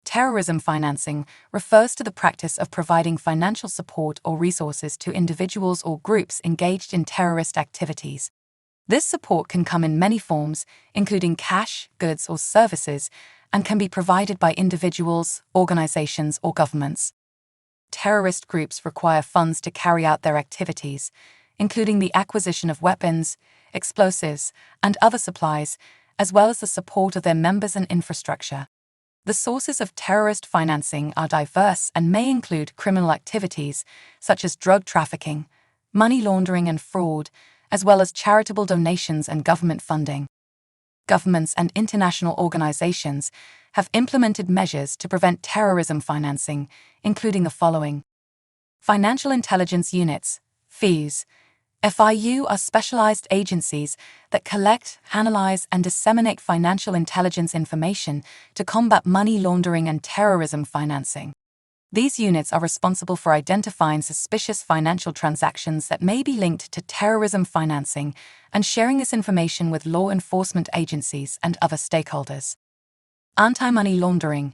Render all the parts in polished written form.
Terrorism financing refers to the practice of providing financial support or resources to individuals or groups engaged in terrorist activities. This support can come in many forms, including cash, goods, or services, and can be provided by individuals, organizations, or governments. Terrorist groups require funds to carry out their activities, including the acquisition of weapons, explosives, and other supplies, as well as the support of their members and infrastructure. The sources of terrorist financing are diverse and may include criminal activities, such as drug trafficking, money laundering and fraud, as well as charitable donations and government funding. Governments and international organizations have implemented measures to prevent terrorism financing, including the following. Financial Intelligence Units, FIUs. FIU are specialized agencies that collect, analyze, and disseminate financial intelligence information to combat money laundering and terrorism financing. These units are responsible for identifying suspicious financial transactions that may be linked to terrorism financing and sharing this information with law enforcement agencies and other stakeholders. Anti-money laundering,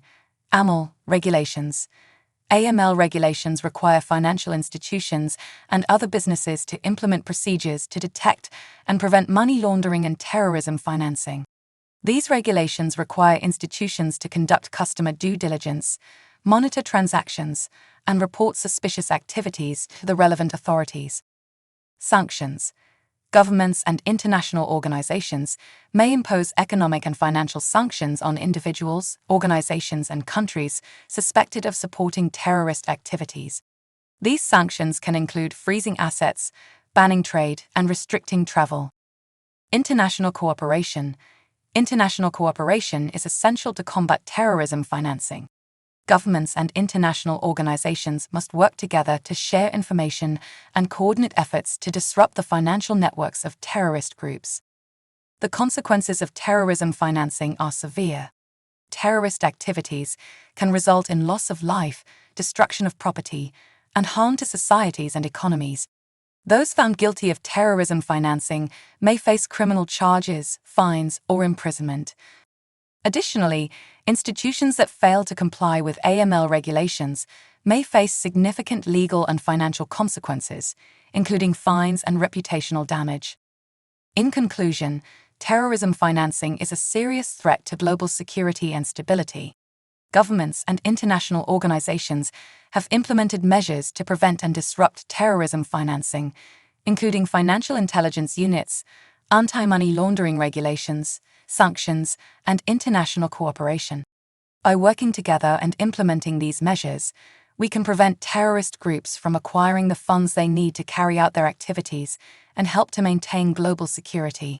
AML, regulations. AML regulations require financial institutions and other businesses to implement procedures to detect and prevent money laundering and terrorism financing. These regulations require institutions to conduct customer due diligence, monitor transactions, and report suspicious activities to the relevant authorities. Sanctions. Governments and international organizations may impose economic and financial sanctions on individuals, organizations, and countries suspected of supporting terrorist activities. These sanctions can include freezing assets, banning trade, and restricting travel. International cooperation. International cooperation is essential to combat terrorism financing. Governments and international organizations must work together to share information and coordinate efforts to disrupt the financial networks of terrorist groups. The consequences of terrorism financing are severe. Terrorist activities can result in loss of life, destruction of property, and harm to societies and economies. Those found guilty of terrorism financing may face criminal charges, fines, or imprisonment. Additionally, institutions that fail to comply with AML regulations may face significant legal and financial consequences, including fines and reputational damage. In conclusion, terrorism financing is a serious threat to global security and stability. Governments and international organizations have implemented measures to prevent and disrupt terrorism financing, including financial intelligence units, anti-money laundering regulations, sanctions, and international cooperation. By working together and implementing these measures, we can prevent terrorist groups from acquiring the funds they need to carry out their activities and help to maintain global security.